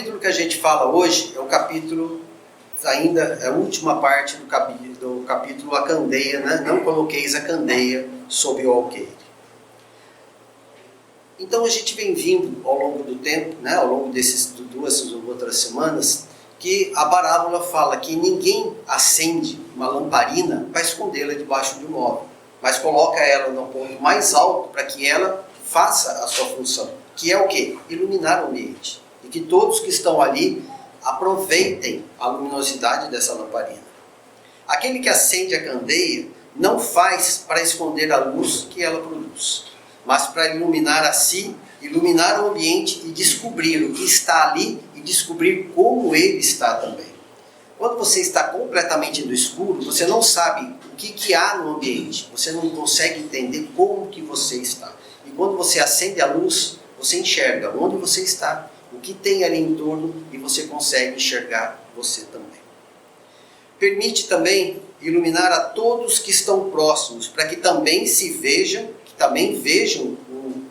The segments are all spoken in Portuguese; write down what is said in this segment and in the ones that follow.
capítulo que a gente fala hoje é o capítulo, ainda é a última parte do capítulo A Candeia, né? Não coloqueis a candeia sob o alqueire. Então a gente vem vindo ao longo do tempo, né? Ao longo dessas 2 ou outras semanas, que a parábola fala que ninguém acende uma lamparina para escondê-la debaixo de um móvel, mas coloca ela no ponto mais alto para que ela faça a sua função, que é o quê? Iluminar o ambiente. E que todos que estão ali aproveitem a luminosidade dessa lamparina. Aquele que acende a candeia não faz para esconder a luz que ela produz, mas para iluminar a si, iluminar o ambiente e descobrir o que está ali e descobrir como ele está também. Quando você está completamente no escuro, você não sabe o que há no ambiente, você não consegue entender como que você está. E quando você acende a luz, você enxerga onde você está, o que tem ali em torno e você consegue enxergar você também. Permite também iluminar a todos que estão próximos, para que também vejam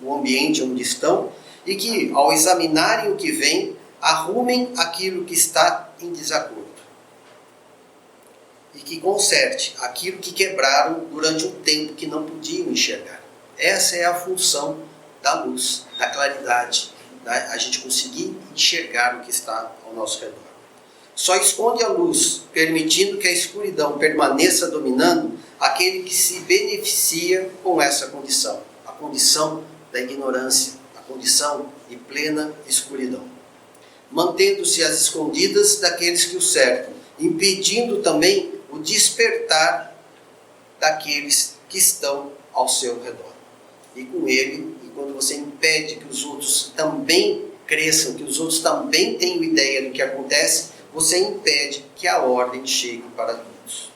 o ambiente onde estão e que, ao examinarem o que vem, arrumem aquilo que está em desacordo. E que conserte aquilo que quebraram durante um tempo que não podiam enxergar. Essa é a função da luz, da claridade, a gente conseguir enxergar o que está ao nosso redor. Só esconde a luz, permitindo que a escuridão permaneça dominando aquele que se beneficia com essa condição, a condição da ignorância, a condição de plena escuridão, mantendo-se às escondidas daqueles que o cercam, impedindo também o despertar daqueles que estão ao seu redor. E com ele, e quando você impede que os outros também cresçam, que os outros também tenham ideia do que acontece, você impede que a ordem chegue para todos.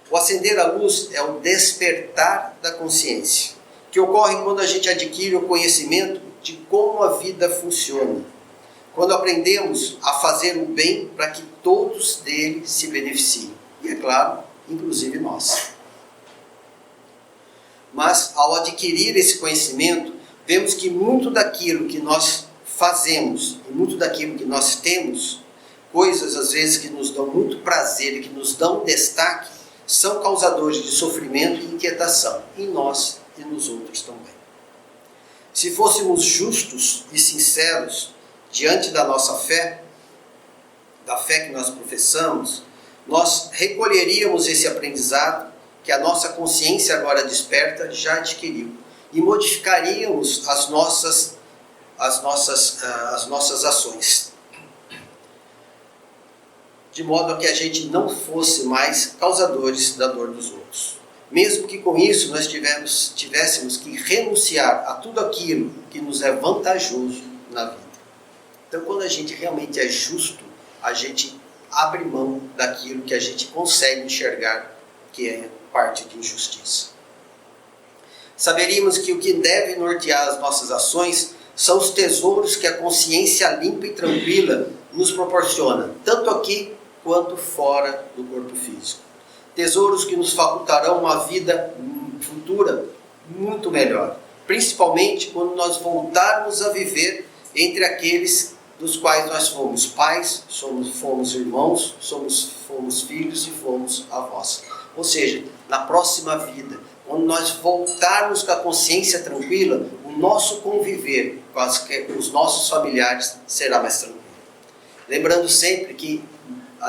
O acender a luz é o despertar da consciência, que ocorre quando a gente adquire o conhecimento de como a vida funciona. Quando aprendemos a fazer o bem para que todos dele se beneficiem. E é claro, inclusive nós. Mas ao adquirir esse conhecimento, vemos que muito daquilo que nós fazemos e muito daquilo que nós temos, coisas às vezes que nos dão muito prazer e que nos dão destaque, são causadores de sofrimento e inquietação em nós e nos outros também. Se fôssemos justos e sinceros diante da nossa fé, da fé que nós professamos, nós recolheríamos esse aprendizado que a nossa consciência agora desperta já adquiriu e modificaríamos as nossas ações, de modo a que a gente não fosse mais causadores da dor dos outros. Mesmo que com isso nós tivéssemos que renunciar a tudo aquilo que nos é vantajoso na vida. Então, quando a gente realmente é justo, a gente abre mão daquilo que a gente consegue enxergar que é parte de injustiça. Saberíamos que o que deve nortear as nossas ações são os tesouros que a consciência limpa e tranquila nos proporciona, tanto aqui quanto fora do corpo físico. Tesouros que nos facultarão uma vida futura muito melhor, principalmente quando nós voltarmos a viver entre aqueles dos quais nós fomos pais, fomos irmãos, fomos filhos e fomos avós. Ou seja, na próxima vida, quando nós voltarmos com a consciência tranquila, o nosso conviver com os nossos familiares será mais tranquilo. Lembrando sempre que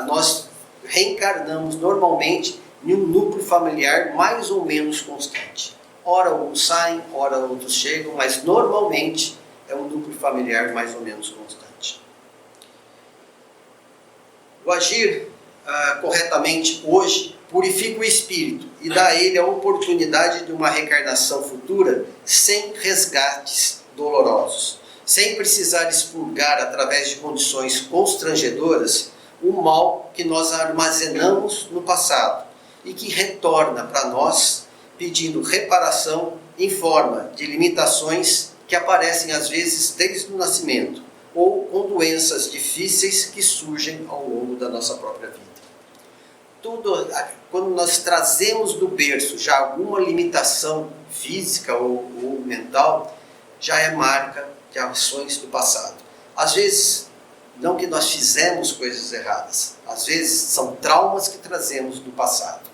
nós reencarnamos normalmente em um núcleo familiar mais ou menos constante. Ora alguns saem, ora outros chegam, mas normalmente é um núcleo familiar mais ou menos constante. O agir corretamente hoje purifica o espírito e dá a ele a oportunidade de uma reencarnação futura sem resgates dolorosos, sem precisar expurgar através de condições constrangedoras o mal que nós armazenamos no passado e que retorna para nós pedindo reparação em forma de limitações que aparecem às vezes desde o nascimento ou com doenças difíceis que surgem ao longo da nossa própria vida. Quando nós trazemos do berço já alguma limitação física ou mental, já é marca de ações do passado. Às vezes, Não que nós fizemos coisas erradas. Às vezes são traumas que trazemos do passado.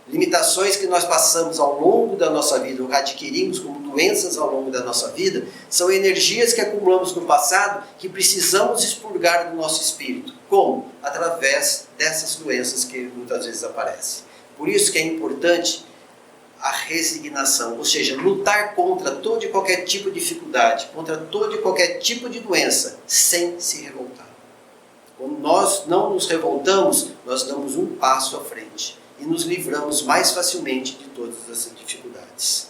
Limitações que nós passamos ao longo da nossa vida, ou adquirimos como doenças ao longo da nossa vida, são energias que acumulamos no passado que precisamos expurgar do nosso espírito. Como? Através dessas doenças que muitas vezes aparecem. Por isso que é importante a resignação, ou seja, lutar contra todo e qualquer tipo de dificuldade, contra todo e qualquer tipo de doença, sem se revoltar. Quando nós não nos revoltamos, nós damos um passo à frente e nos livramos mais facilmente de todas essas dificuldades.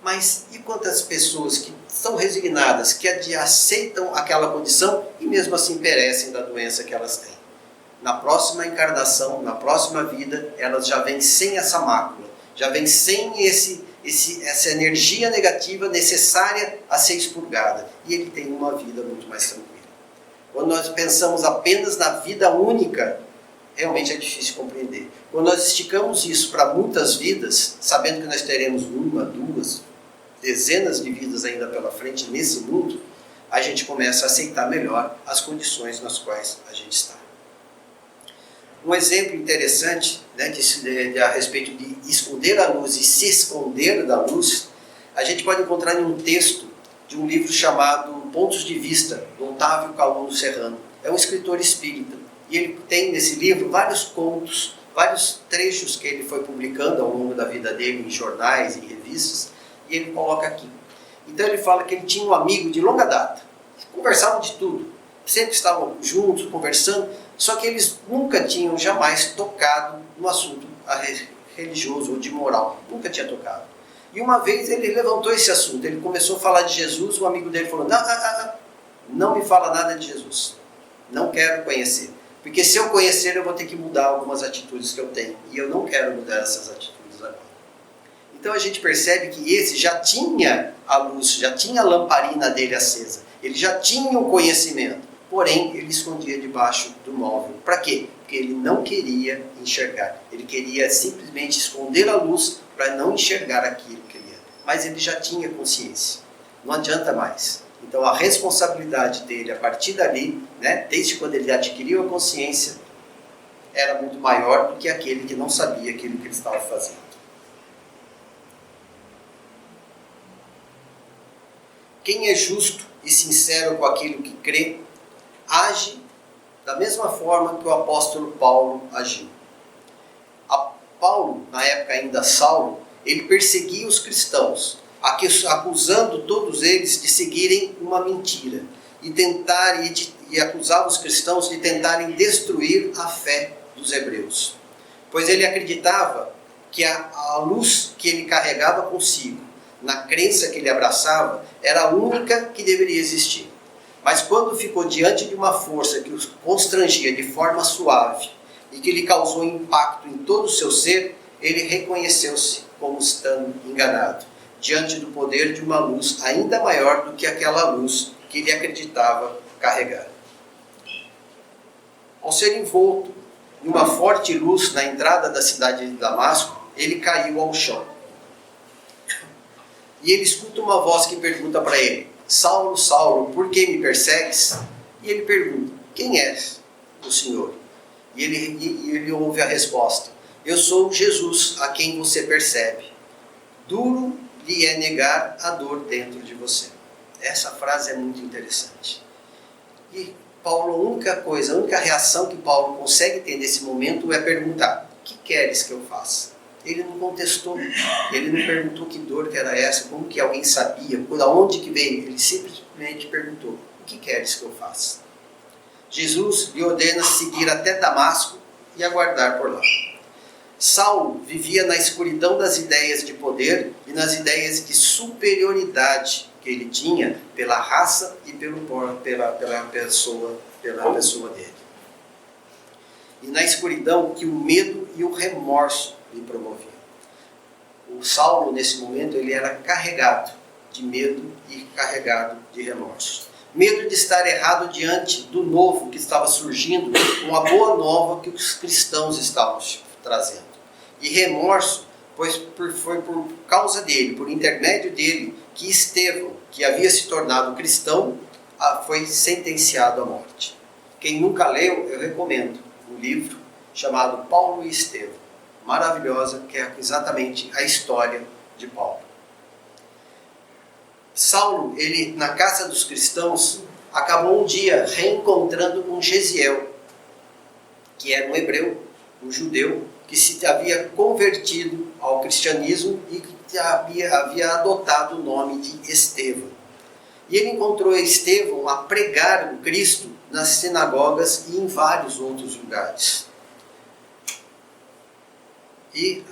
Mas e quantas pessoas que são resignadas, que aceitam aquela condição e mesmo assim perecem da doença que elas têm? Na próxima encarnação, na próxima vida, elas já vêm sem essa mácula, já vêm sem essa energia negativa necessária a ser expurgada. E ele tem uma vida muito mais tranquila. Quando nós pensamos apenas na vida única, realmente é difícil compreender. Quando nós esticamos isso para muitas vidas, sabendo que nós teremos uma, duas, dezenas de vidas ainda pela frente nesse mundo, a gente começa a aceitar melhor as condições nas quais a gente está. Um exemplo interessante, né, a respeito de esconder a luz e se esconder da luz, a gente pode encontrar em um texto de um livro chamado Pontos de Vista, do Otávio Calhoun Serrano. É um escritor espírita. E ele tem nesse livro vários contos, vários trechos que ele foi publicando ao longo da vida dele em jornais, em revistas, e ele coloca aqui. Então ele fala que ele tinha um amigo de longa data, conversavam de tudo, sempre estavam juntos, conversando, só que eles nunca tinham jamais tocado no assunto religioso ou de moral, nunca tinha tocado. E uma vez ele levantou esse assunto, ele começou a falar de Jesus, o amigo dele falou, não me fala nada de Jesus, não quero conhecer. Porque se eu conhecer, eu vou ter que mudar algumas atitudes que eu tenho. E eu não quero mudar essas atitudes agora. Então a gente percebe que esse já tinha a luz, já tinha a lamparina dele acesa. Ele já tinha o conhecimento. Porém, ele escondia debaixo do móvel. Para quê? Porque ele não queria enxergar. Ele queria simplesmente esconder a luz para não enxergar aquilo que ele era. Mas ele já tinha consciência. Não adianta mais. Então a responsabilidade dele a partir dali, né, desde quando ele adquiriu a consciência, era muito maior do que aquele que não sabia aquilo que ele estava fazendo. Quem é justo e sincero com aquilo que crê, age da mesma forma que o apóstolo Paulo agiu. Paulo, na época ainda Saulo, ele perseguia os cristãos, acusando todos eles de seguirem uma mentira e acusava os cristãos de tentarem destruir a fé dos hebreus. Pois ele acreditava que a luz que ele carregava consigo, na crença que ele abraçava, era a única que deveria existir. Mas quando ficou diante de uma força que os constrangia de forma suave e que lhe causou impacto em todo o seu ser, ele reconheceu-se como estando enganado, diante do poder de uma luz ainda maior do que aquela luz que ele acreditava carregar. Ao ser envolto em uma forte luz na entrada da cidade de Damasco, ele caiu ao chão. E ele escuta uma voz que pergunta para ele, Saulo, Saulo, por que me persegues? E ele pergunta, quem és o Senhor? E ele ouve a resposta, eu sou Jesus, a quem você persegue. Duro lhe é negar a dor dentro de você. Essa frase é muito interessante. E Paulo, a única reação que Paulo consegue ter nesse momento é perguntar, o que queres que eu faça? Ele não contestou, ele não perguntou que dor que era essa, como que alguém sabia, de onde que veio. Ele simplesmente perguntou, o que queres que eu faça? Jesus lhe ordena seguir até Damasco e aguardar por lá. Saulo vivia na escuridão das ideias de poder e nas ideias de superioridade que ele tinha pela raça e pela pessoa dele. E na escuridão que o medo e o remorso lhe promoviam. O Saulo, nesse momento, ele era carregado de medo e carregado de remorso. Medo de estar errado diante do novo que estava surgindo, com a boa nova que os cristãos estavam trazendo. E remorso, pois foi por causa dele, por intermédio dele, que Estevão, que havia se tornado cristão, foi sentenciado à morte. Quem nunca leu, eu recomendo um livro chamado Paulo e Estevão, maravilhosa, que é exatamente a história de Paulo. Saulo, ele na casa dos cristãos, acabou um dia reencontrando com Gesiel, que era um hebreu, um judeu, que se havia convertido ao cristianismo e que havia adotado o nome de Estevão. E ele encontrou Estevão a pregar o Cristo nas sinagogas e em vários outros lugares. E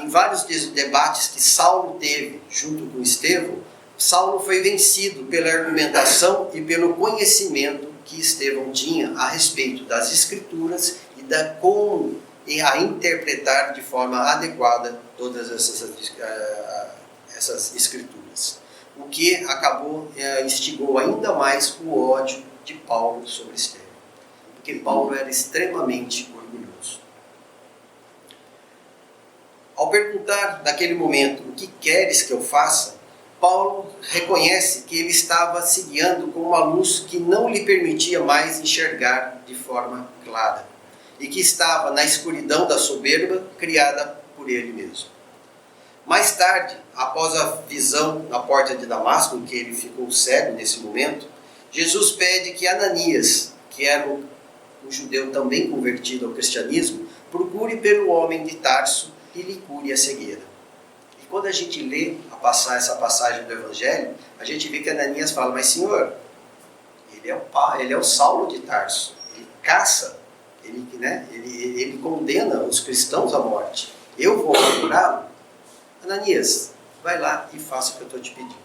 em vários debates que Saulo teve junto com Estevão, Saulo foi vencido pela argumentação e pelo conhecimento que Estevão tinha a respeito das Escrituras e da como a interpretar de forma adequada todas essas Escrituras. O que instigou ainda mais o ódio de Paulo sobre Estevão, porque Paulo era extremamente orgulhoso. Ao perguntar naquele momento, o que queres que eu faça? Paulo reconhece que ele estava se guiando com uma luz que não lhe permitia mais enxergar de forma clara e que estava na escuridão da soberba criada por ele mesmo. Mais tarde, após a visão na porta de Damasco, em que ele ficou cego nesse momento, Jesus pede que Ananias, que era um judeu também convertido ao cristianismo, procure pelo homem de Tarso e lhe cure a cegueira. E quando a gente lê essa passagem do Evangelho, a gente vê que Ananias fala, mas Senhor, ele é o Saulo de Tarso, ele caça, ele condena os cristãos à morte. Eu vou curá-lo? Ananias, vai lá e faça o que eu estou te pedindo.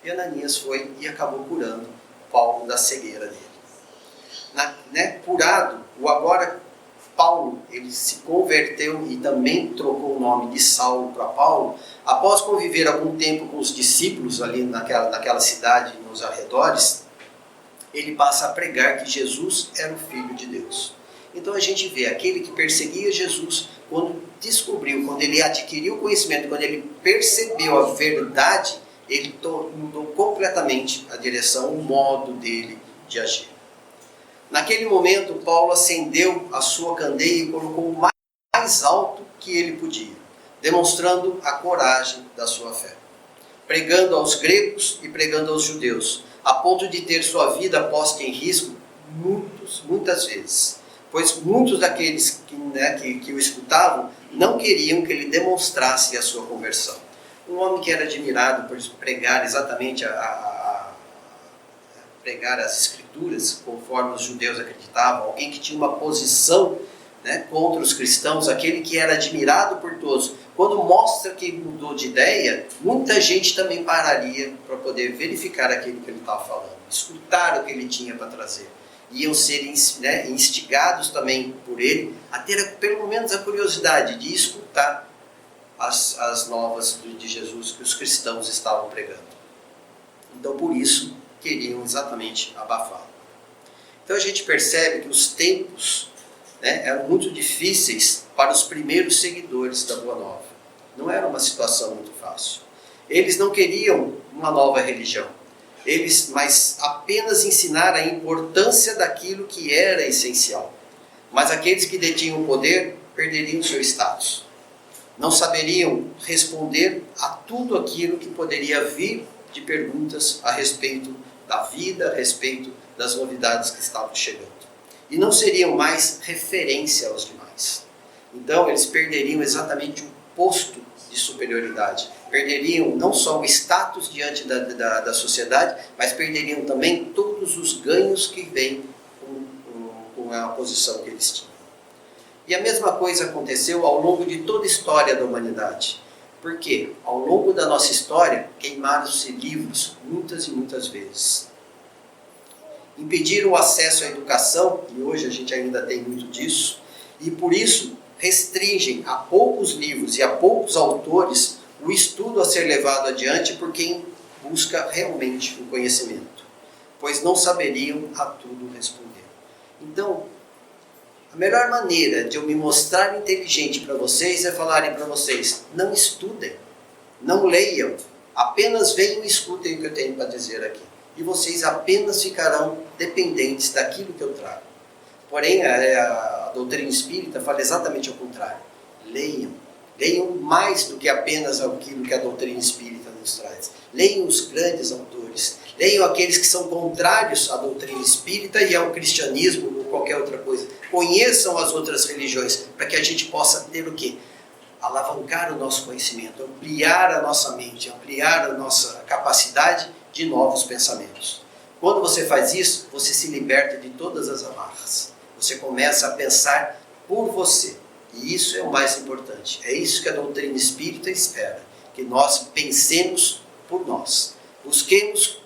E Ananias foi e acabou curando Paulo da cegueira dele. Curado, agora Paulo, ele se converteu e também trocou o nome de Saulo para Paulo. Após conviver algum tempo com os discípulos ali naquela cidade, nos arredores, ele passa a pregar que Jesus era o Filho de Deus. Então a gente vê aquele que perseguia Jesus, quando ele adquiriu o conhecimento, quando ele percebeu a verdade, ele mudou completamente a direção, o modo dele de agir. Naquele momento, Paulo acendeu a sua candeia e colocou o mais alto que ele podia, demonstrando a coragem da sua fé, pregando aos gregos e pregando aos judeus, a ponto de ter sua vida posta em risco muitas vezes, pois muitos daqueles que o escutavam não queriam que ele demonstrasse a sua conversão. Um homem que era admirado por pregar exatamente pregar as Escrituras, conforme os judeus acreditavam, alguém que tinha uma posição contra os cristãos, aquele que era admirado por todos. Quando mostra que ele mudou de ideia, muita gente também pararia para poder verificar aquilo que ele estava falando, escutar o que ele tinha para trazer. Iam ser instigados também por ele a ter pelo menos a curiosidade de escutar as novas de Jesus que os cristãos estavam pregando. Então, por isso, queriam exatamente abafá-lo. Então a gente percebe que os tempos eram muito difíceis para os primeiros seguidores da Boa Nova. Não era uma situação muito fácil. Eles não queriam uma nova religião, mas apenas ensinar a importância daquilo que era essencial. Mas aqueles que detinham o poder perderiam seu status. Não saberiam responder a tudo aquilo que poderia vir de perguntas a respeito da vida, a respeito das novidades que estavam chegando. E não seriam mais referência aos demais. Então eles perderiam exatamente o posto de superioridade. Perderiam não só o status diante da sociedade, mas perderiam também todos os ganhos que vêm com a posição que eles tinham. E a mesma coisa aconteceu ao longo de toda a história da humanidade. Porque ao longo da nossa história, queimaram-se livros muitas e muitas vezes. Impediram o acesso à educação, e hoje a gente ainda tem muito disso, e por isso restringem a poucos livros e a poucos autores o estudo a ser levado adiante por quem busca realmente o conhecimento, pois não saberiam a tudo responder. Então, a melhor maneira de eu me mostrar inteligente para vocês é falarem para vocês, não estudem, não leiam, apenas venham e escutem o que eu tenho para dizer aqui. e vocês apenas ficarão dependentes daquilo que eu trago. Porém, a doutrina espírita fala exatamente ao contrário. Leiam. Leiam mais do que apenas aquilo que a doutrina espírita nos traz. Leiam os grandes autores. Leiam aqueles que são contrários à doutrina espírita e ao cristianismo ou qualquer outra coisa. Conheçam as outras religiões para que a gente possa ter o quê? Alavancar o nosso conhecimento, ampliar a nossa mente, ampliar a nossa capacidade de novos pensamentos. Quando você faz isso, você se liberta de todas as amarras. Você começa a pensar por você. E isso é o mais importante. É isso que a doutrina espírita espera. Que nós pensemos por nós. Busquemos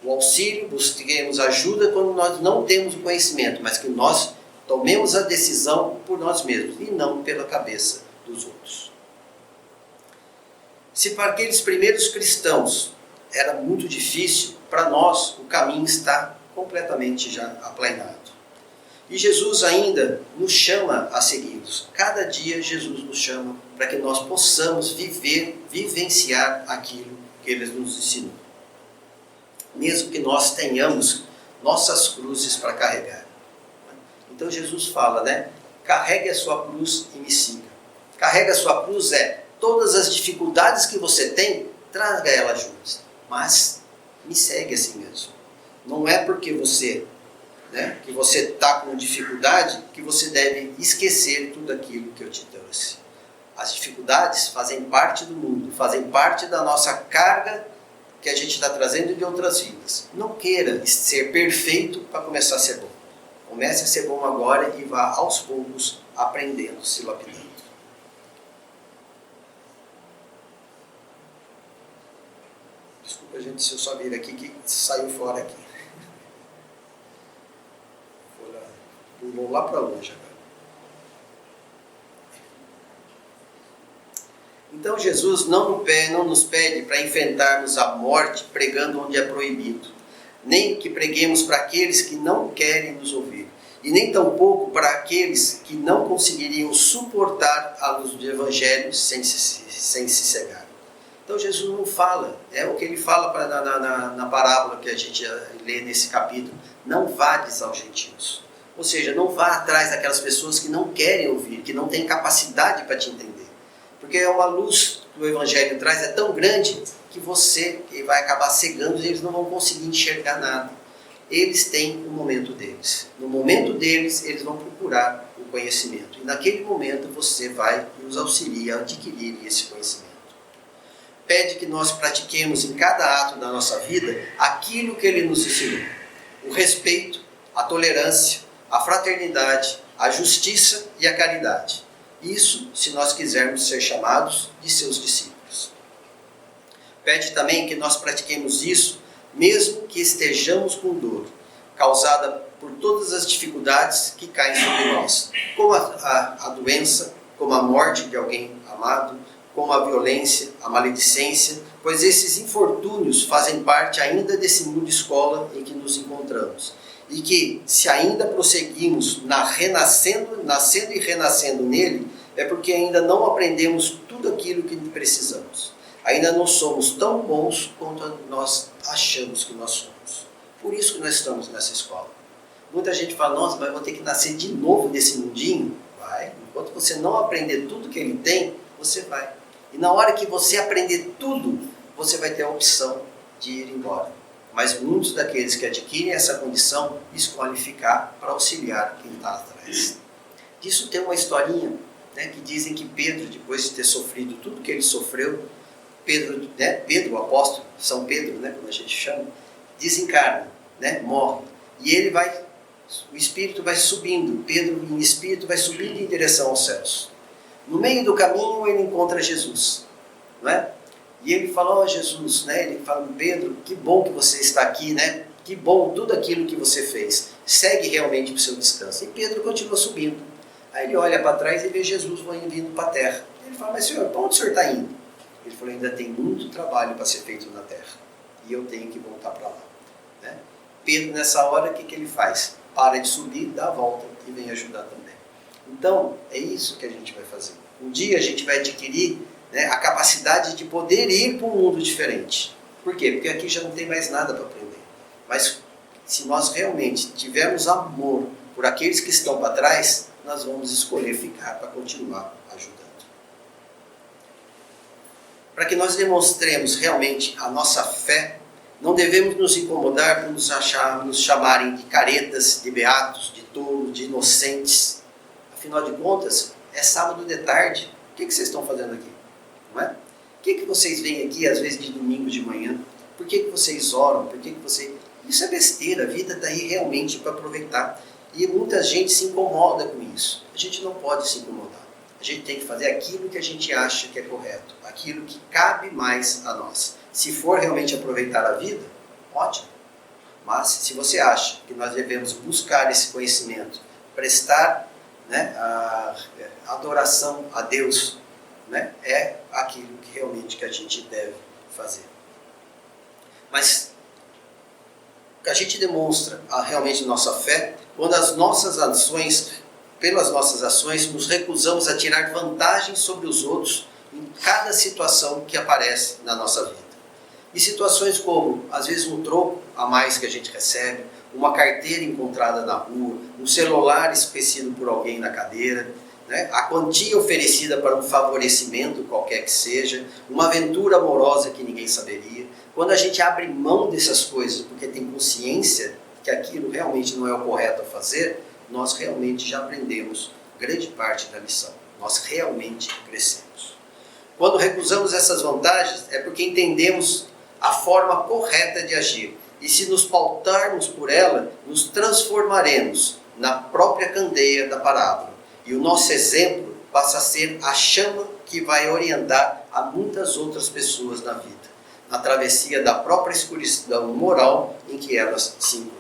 o auxílio, busquemos ajuda quando nós não temos o conhecimento, mas que nós tomemos a decisão por nós mesmos e não pela cabeça dos outros. Se para aqueles primeiros cristãos era muito difícil, para nós o caminho está completamente já aplainado. E Jesus ainda nos chama a segui-los. Cada dia Jesus nos chama para que nós possamos vivenciar aquilo que Ele nos ensinou. Mesmo que nós tenhamos nossas cruzes para carregar. Então Jesus fala, né? Carregue a sua cruz e me siga. Carregue a sua cruz todas as dificuldades que você tem, traga elas juntas. Mas me segue assim mesmo. Não é porque você está com dificuldade que você deve esquecer tudo aquilo que eu te trouxe. As dificuldades fazem parte do mundo, fazem parte da nossa carga que a gente está trazendo de outras vidas. Não queira ser perfeito para começar a ser bom. Comece a ser bom agora e vá aos poucos aprendendo, se lapidando. Desculpa, gente, se eu só vir aqui que saiu fora aqui. Pulou lá para longe agora. Então Jesus não nos pede para enfrentarmos a morte pregando onde é proibido, nem que preguemos para aqueles que não querem nos ouvir, e nem tampouco para aqueles que não conseguiriam suportar a luz do Evangelho sem se cegar. Então Jesus não fala, é o que ele fala na parábola que a gente lê nesse capítulo, não vades aos gentios. Ou seja, não vá atrás daquelas pessoas que não querem ouvir, que não têm capacidade para te entender. Porque é uma luz que o Evangelho traz, é tão grande que você vai acabar cegando e eles não vão conseguir enxergar nada. Eles têm o momento deles. No momento deles, eles vão procurar o conhecimento. E naquele momento você vai e os auxilia a adquirir esse conhecimento. Pede que nós pratiquemos em cada ato da nossa vida aquilo que Ele nos ensinou. O respeito, a tolerância, a fraternidade, a justiça e a caridade. Isso se nós quisermos ser chamados de seus discípulos. Pede também que nós pratiquemos isso, mesmo que estejamos com dor, causada por todas as dificuldades que caem sobre nós, como a doença, como a morte de alguém amado, como a violência, a maledicência, pois esses infortúnios fazem parte ainda desse mundo escola em que nos encontramos. E que, se ainda prosseguimos nascendo e renascendo nele, é porque ainda não aprendemos tudo aquilo que precisamos. Ainda não somos tão bons quanto nós achamos que nós somos. Por isso que nós estamos nessa escola. Muita gente fala, nossa, mas eu vou ter que nascer de novo nesse mundinho? Vai. Enquanto você não aprender tudo que ele tem, você vai. E na hora que você aprender tudo, você vai ter a opção de ir embora. Mas muitos daqueles que adquirem essa condição escolhem ficar para auxiliar quem está atrás. Disso tem uma historinha, né, que dizem que Pedro, depois de ter sofrido tudo que ele sofreu, Pedro, o apóstolo, São Pedro, né, como a gente chama, desencarna, né, morre. E ele o espírito vai subindo, Pedro em espírito vai subindo em direção aos céus. No meio do caminho ele encontra Jesus, não é? E ele fala, Jesus, né? Ele fala, Pedro, que bom que você está aqui, né? Que bom tudo aquilo que você fez. Segue realmente para o seu descanso. E Pedro continua subindo. Aí ele olha para trás e vê Jesus vindo para a terra. Ele fala, mas Senhor, para onde o Senhor está indo? Ele falou, ainda tem muito trabalho para ser feito na terra. E eu tenho que voltar para lá. Né? Pedro, nessa hora, o que ele faz? Para de subir, dá a volta e vem ajudar também. Então, é isso que a gente vai fazer. Um dia a gente vai adquirir, né, a capacidade de poder ir para um mundo diferente. Por quê? Porque aqui já não tem mais nada para aprender. Mas se nós realmente tivermos amor por aqueles que estão para trás, nós vamos escolher ficar para continuar ajudando. Para que nós demonstremos realmente a nossa fé, não devemos nos incomodar por nos chamarem de caretas, de beatos, de tolos, de inocentes. Afinal de contas, é sábado de tarde. O que vocês estão fazendo aqui? Não é? Por que vocês vêm aqui, às vezes, de domingo de manhã? Por que vocês oram? Por que você... Isso é besteira. A vida está aí realmente para aproveitar. E muita gente se incomoda com isso. A gente não pode se incomodar. A gente tem que fazer aquilo que a gente acha que é correto. Aquilo que cabe mais a nós. Se for realmente aproveitar a vida, ótimo. Mas se você acha que nós devemos buscar esse conhecimento, prestar a adoração a Deus, é aquilo que realmente que a gente deve fazer. Mas a gente demonstra realmente nossa fé quando as nossas ações, pelas nossas ações, nos recusamos a tirar vantagem sobre os outros em cada situação que aparece na nossa vida. E situações como, às vezes, um troco a mais que a gente recebe, uma carteira encontrada na rua, um celular esquecido por alguém na cadeira, a quantia oferecida para um favorecimento qualquer que seja, uma aventura amorosa que ninguém saberia. Quando a gente abre mão dessas coisas porque tem consciência que aquilo realmente não é o correto a fazer, nós realmente já aprendemos grande parte da lição. Nós realmente crescemos. Quando recusamos essas vantagens é porque entendemos a forma correta de agir. E se nos pautarmos por ela, nos transformaremos na própria candeia da parábola. E o nosso exemplo passa a ser a chama que vai orientar a muitas outras pessoas na vida, na travessia da própria escuridão moral em que elas se encontram.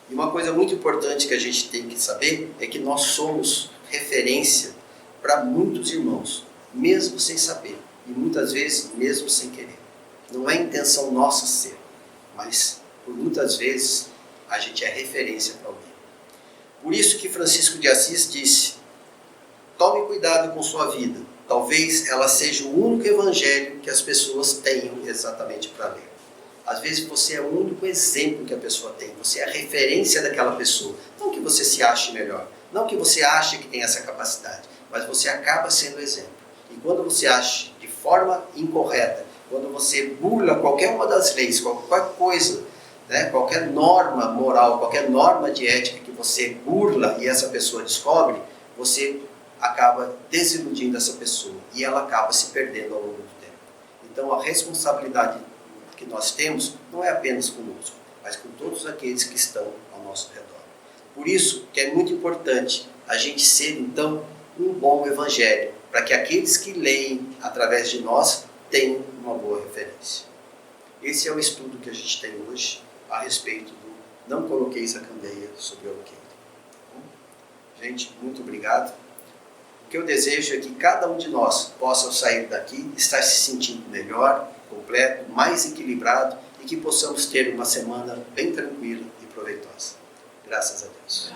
E uma coisa muito importante que a gente tem que saber é que nós somos referência para muitos irmãos, mesmo sem saber, e muitas vezes mesmo sem querer. Não é intenção nossa ser, mas por muitas vezes a gente é referência para alguém. Por isso que Francisco de Assis disse: tome cuidado com sua vida, talvez ela seja o único evangelho que as pessoas tenham exatamente para ler. Às vezes você é o único exemplo que a pessoa tem, você é a referência daquela pessoa. Não que você se ache melhor, não que você ache que tem essa capacidade, mas você acaba sendo exemplo. E quando você age de forma incorreta, quando você burla qualquer uma das leis, qualquer coisa, qualquer norma moral, qualquer norma de ética que você burla e essa pessoa descobre, você acaba desiludindo essa pessoa e ela acaba se perdendo ao longo do tempo. Então a responsabilidade que nós temos não é apenas conosco, mas com todos aqueles que estão ao nosso redor. Por isso que é muito importante a gente ser então um bom evangelho, para que aqueles que leem através de nós tenham uma boa referência. Esse é o estudo que a gente tem hoje a respeito do não coloqueis a candeia sobre o alqueire. Gente, muito obrigado. O que eu desejo é que cada um de nós possa sair daqui, estar se sentindo melhor, completo, mais equilibrado e que possamos ter uma semana bem tranquila e proveitosa. Graças a Deus.